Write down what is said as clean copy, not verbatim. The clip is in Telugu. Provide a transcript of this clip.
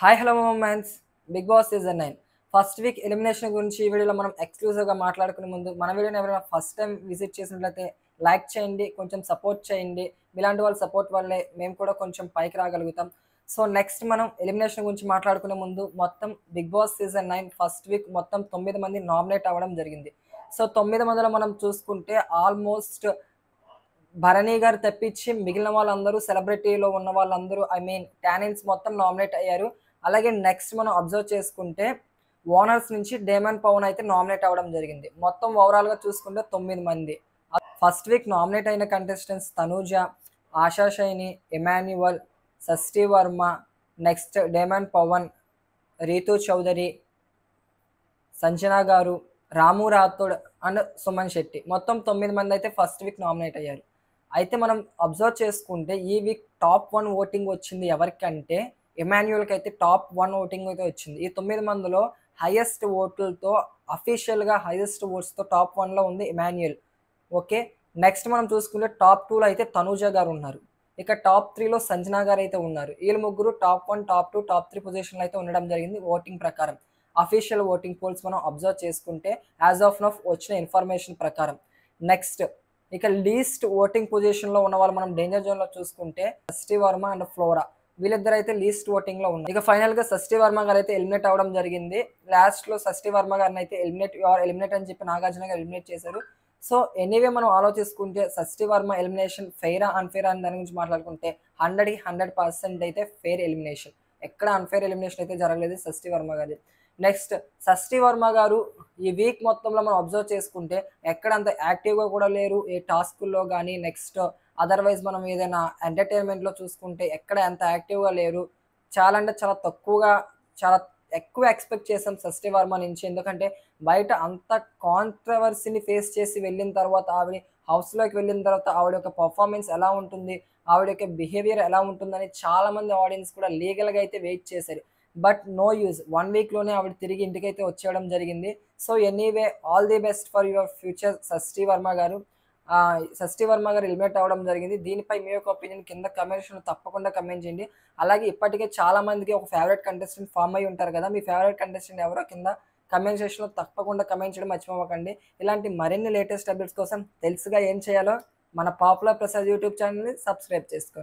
Hi hello moments. Bigg Boss season 9 first week elimination గురించి ఈ వీడియోలో మనం ఎక్స్క్లూజివ్గా మాట్లాడుకునే ముందు మన వీడియోని ఎవరైనా ఫస్ట్ టైం విజిట్ చేసినట్లయితే లైక్ చేయండి, కొంచెం సపోర్ట్ చేయండి. ఇలాంటి వాళ్ళ సపోర్ట్ వల్లే మేము కూడా కొంచెం పైకి రాగలుగుతాం. సో నెక్స్ట్ మనం ఎలిమినేషన్ గురించి మాట్లాడుకునే ముందు మొత్తం Bigg Boss season 9 first week మొత్తం 9 మంది నామినేట్ అవ్వడం జరిగింది. సో 9 మందిలో మనం చూసుకుంటే ఆల్మోస్ట్ భరణి గారు తప్పించి మిగిలిన వాళ్ళందరూ సెలబ్రిటీలో ఉన్న వాళ్ళందరూ టానిన్స్ మొత్తం నామినేట్ అయ్యారు. అలాగే నెక్స్ట్ మనం అబ్జర్వ్ చేసుకుంటే ఓనర్స్ నుంచి డేమన్ పవన్ అయితే నామినేట్ అవ్వడం జరిగింది. మొత్తం ఓవరాల్గా చూసుకుంటే 9 మంది. ఫస్ట్ వీక్ నామినేట్ అయిన contestants Tanuja, Asha Saini, Emmanuel, Shashti Varma, next Demon Pavan, Rithu Chowdary, Sanjana garu, Ramu Rathod and Suman Shetty. మొత్తం 9 మంది అయితే ఫస్ట్ వీక్ నామినేట్ అయ్యారు. అయితే మనం అబ్జర్వ్ చేసుకుంటే ఈ వీక్ టాప్ 1 ఓటింగ్ వచ్చింది ఎవరికంటే ఎమాన్యుయల్కి అయితే టాప్ 1 ఓటింగ్ అయితే వచ్చింది. ఈ 9 మందిలో హైయెస్ట్ ఓట్లతో అఫీషియల్గా హైయెస్ట్ ఓట్స్తో టాప్ 1లో ఉంది ఎమాన్యుయల్. ఓకే, నెక్స్ట్ మనం చూసుకుంటే టాప్ 2లో అయితే తనూజ గారు ఉన్నారు. ఇక టాప్ 3లో సంజన గారు అయితే ఉన్నారు. వీళ్ళు ముగ్గురు టాప్ 1, టాప్ 2, టాప్ 3 పొజిషన్లో అయితే ఉండడం జరిగింది ఓటింగ్ ప్రకారం. అఫీషియల్ ఓటింగ్ పోల్స్ మనం అబ్జర్వ్ చేసుకుంటే యాజ్ ఆఫ్ నౌ వచ్చిన ఇన్ఫర్మేషన్ ప్రకారం. నెక్స్ట్ ఇక లీస్ట్ ఓటింగ్ పొజిషన్లో ఉన్న వాళ్ళు మనం డేంజర్ జోన్లో చూసుకుంటే షష్ఠీ వర్మ అండ్ ఫ్లోరా, వీళ్ళిద్దరు అయితే లీస్ట్ ఓటింగ్లో ఉన్నారు. ఇక ఫైనల్గా షష్ఠీ వర్మ గారు అయితే ఎలిమినేట్ అవ్వడం జరిగింది. లాస్ట్లో షష్ఠీ వర్మ గారిని అయితే ఎలిమినేట్ అని చెప్పి నాగార్జున గారు ఎలిమినేట్ చేశారు. సో ఎనీవే మనం ఆలోచించుకుంటే షష్ఠీ వర్మ ఎలిమినేషన్ ఫెయిరా అన్ఫెయిరా అని దాని గురించి మాట్లాడుకుంటే 100కి 100% అయితే ఫెయిర్ ఎలిమినేషన్. ఎక్కడ అన్ఫెయిర్ ఎలిమినేషన్ అయితే జరగలేదు షష్ఠీ వర్మ గారి. నెక్స్ట్ షష్ఠీ వర్మ గారు ఈ వీక్ మొత్తంలో మనం అబ్జర్వ్ చేసుకుంటే ఎక్కడ అంత యాక్టివ్గా కూడా లేరు ఏ టాస్కుల్లో కానీ. నెక్స్ట్ అదర్వైజ్ మనం ఏదైనా ఎంటర్టైన్మెంట్లో చూసుకుంటే ఎక్కడ ఎంత యాక్టివ్గా లేరు. చాలా అంటే చాలా తక్కువగా, చాలా ఎక్కువ ఎక్స్పెక్ట్ చేసాం షష్ఠీ వర్మ నుంచి. ఎందుకంటే బయట అంత కాంట్రవర్సీని ఫేస్ చేసి వెళ్ళిన తర్వాత ఆవిడ హౌస్లోకి వెళ్ళిన తర్వాత ఆవిడ యొక్క పర్ఫార్మెన్స్ ఎలా ఉంటుంది, ఆవిడ యొక్క బిహేవియర్ ఎలా ఉంటుందని చాలామంది ఆడియన్స్ కూడా లీగల్గా అయితే వెయిట్ చేశారు. బట్ నో యూజ్, 1 వీక్లోనే ఆవిడ తిరిగి ఇంటికైతే వచ్చేయడం జరిగింది. So anyway all the best for your future Shashti Varma గారు. షష్ఠీ వర్మ గారు ఎలిమినేట్ అవ్వడం జరిగింది. దీనిపై మీ యొక్క ఒపీనియన్ కింద కమెంట్ సెక్షన్లో తప్పకుండా కమెంట్ చేయండి. అలాగే ఇప్పటికే చాలా మందికి ఒక ఫేవరెట్ కంటెస్టెంట్ ఫామ్ అయి ఉంటారు కదా, మీ ఫేవరెట్ కంటెస్టెంట్ ఎవరో కింద కమెంట్ సెక్షన్లో తప్పకుండా కమెంట్ చేయడం మర్చిపోకండి. ఇలాంటి మరిన్ని లేటెస్ట్ అప్డేట్స్ కోసం తెలుసుగా ఏం చేయాలో మన పాపులర్ ప్రసాద్ యూట్యూబ్ ఛానల్ని సబ్స్క్రైబ్ చేసుకోండి.